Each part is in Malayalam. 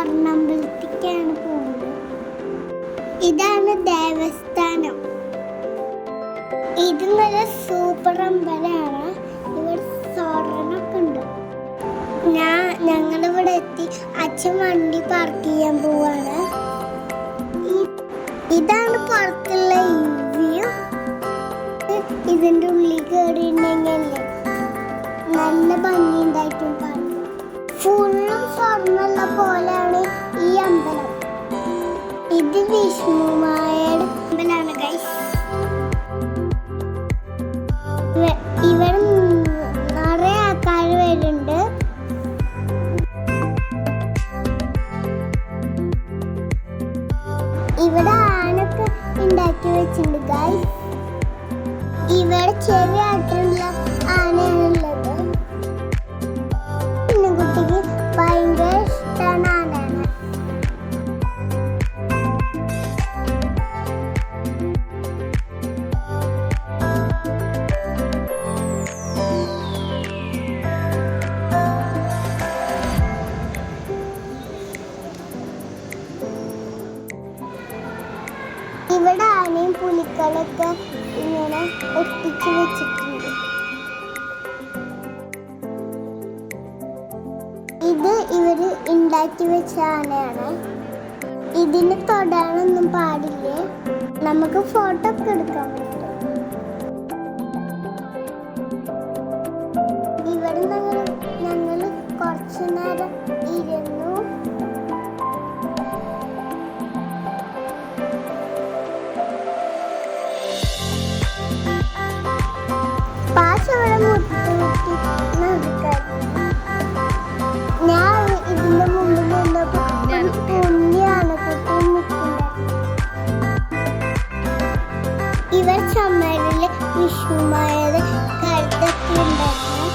സ്വർണ്ണമ്പലത്തേക്കാണ് പോകുന്നത്. ഇതാണ് ദേവസ്ഥാനം. ഇത് നല്ല സൂപ്പർ അമ്പലമാണ്. ഇവിടെ സ്വർണ്ണമൊക്കെ ഉണ്ട്. ഞങ്ങളിവിടെ എത്തി. അച്ഛൻ വണ്ടി പാർക്ക് ചെയ്യാൻ പോവാണ്. ഇതാണ് പുറത്തുള്ള വ്യൂ. ഇതിൻ്റെ ഉള്ളിൽ കയറിയിട്ടുണ്ടെങ്കിൽ നല്ല ഭംഗി ഉണ്ടായിട്ടും കാണും. ഫുള്ളും സ്വർണ്ണമുള്ള പോലെയാണ് ഈ അമ്പലം. ഇത് വിഷ്ണുമായയുടെ അമ്പലമാണ് ഗൈസ്. ഇവിടെ നിറയെ ആൾക്കാർ വരുന്നുണ്ട്. ഇവിടെ ആനൊക്കെ ഉണ്ടാക്കി വെച്ചിട്ടുണ്ട് ഗൈസ്. ഇവിടെ ചെറിയ ആയിട്ടുള്ള ആനയാണുള്ളത്. പിന്നെ കുട്ടിക്ക് ഭയങ്കര ഇഷ്ടമാണ് ആനയാണ്. ഇവിടെ ആനയും പുലികളൊക്കെ ഇങ്ങനെ ഒട്ടിച്ചു വെച്ചിട്ടുണ്ട്. ഇത് ഇവര് ഉണ്ടാക്കി വെച്ച ആനയാണ്. ഇതിന് തൊടാനൊന്നും പാടില്ലേ. നമുക്ക് ഫോട്ടോ ഒക്കെ എടുക്കാൻ പറ്റും. ഇവിടെ ഞങ്ങൾ കുറച്ചു നേരം ഇരുന്നു. ഞാൻ ഇതിന്റെ മുമ്പിൽ നിന്നപ്പോ പുണ്യാണ് കുട്ടി നിൽക്കുന്നത്. ഇവർ ചുമരില് വിഷ്ണുമായത് കരുതൊക്കെ ഉണ്ടായിരുന്നു.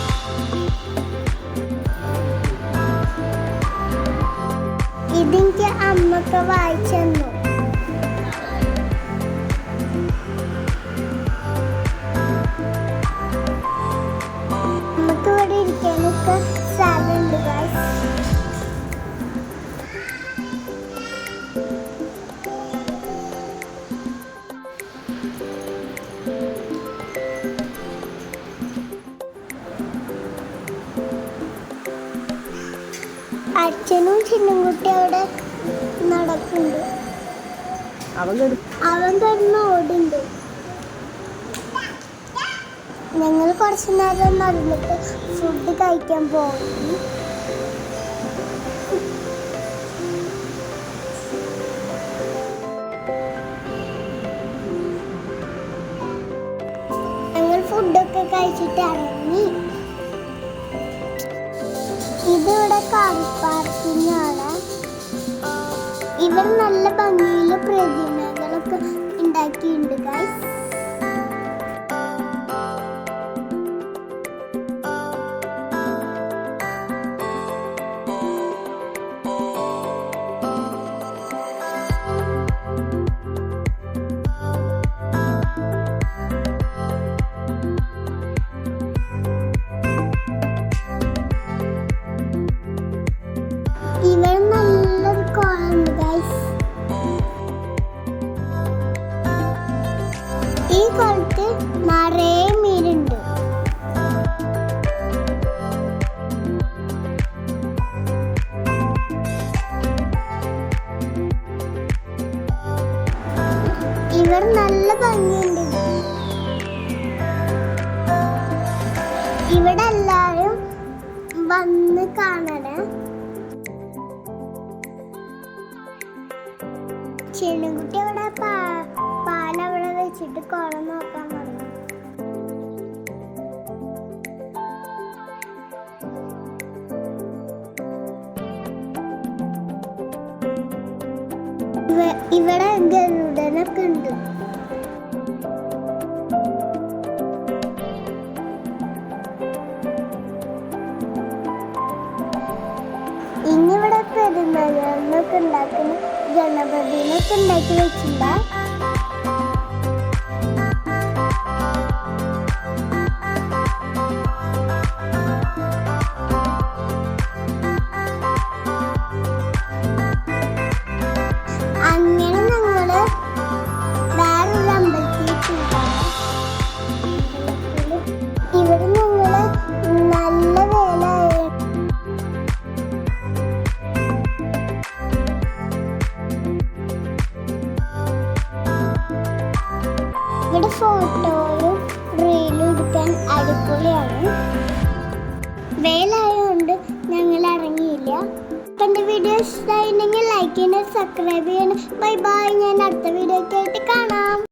ഇതെനിക്ക് അമ്മക്ക് വായിച്ചു. നമുക്ക് ഇവിടെ ഇരിക്കാനൊക്കെ സ്ഥലമുണ്ട് ഗൈസ്. അച്ഛനും ചിന്നൻകുട്ടി അവിടെ നടക്കുന്നുണ്ട്. അവൻ കിടന്ന് ഓടുണ്ട്. ഞങ്ങൾ കുറച്ചു നേരം നടന്നിട്ട് ഫുഡ് കഴിക്കാൻ പോയി. ഞങ്ങൾ ഫുഡൊക്കെ കഴിച്ചിട്ട് ഇറങ്ങി. ഇതിവിടെ കാർ പാർക്കിംഗ് ആണ്. ഇവർ നല്ല ഭംഗിയിൽ പ്രതിമകളൊക്കെ ഉണ്ടാക്കിയിട്ടുണ്ട് ഗൈസ്. ഇവിടെ നല്ലൊരു കുളമുണ്ട് ഗൈസ്. ഈ കുളത്തിൽ നിറയെ മീനുണ്ട്. ഇവർ നല്ല ഭംഗിയുണ്ട്. ഇവിടെ എല്ലാരും വന്ന് കാണണേ. ചെണ്ണുകുട്ടി അവിടെ പാലവിടെ വെച്ചിട്ട് കുളം നോക്കാൻ പറഞ്ഞു. ഇവിടെ ഗരുഡനൊക്കെ ഉണ്ട്. ഇന്നിവിടെ പെരുന്നാളിനൊക്കെ ഉണ്ടാക്കുന്ന ഗണപതിനൊക്കെ ഉണ്ടാക്കി വെച്ചില്ല. ഫോട്ടോയും റീലും എടുക്കാൻ അടിപൊളിയാണ്. വെയിലായതുകൊണ്ട് ഞങ്ങൾ ഇറങ്ങിയില്ല. അപ്പം എൻ്റെ വീഡിയോ ഇഷ്ടമായിട്ടുണ്ടെങ്കിൽ ലൈക്ക് ചെയ്യണം, സബ്സ്ക്രൈബ് ചെയ്യണം. Bye bye. ഞാൻ അടുത്ത വീഡിയോ ഒക്കെ ആയിട്ട് കാണാം.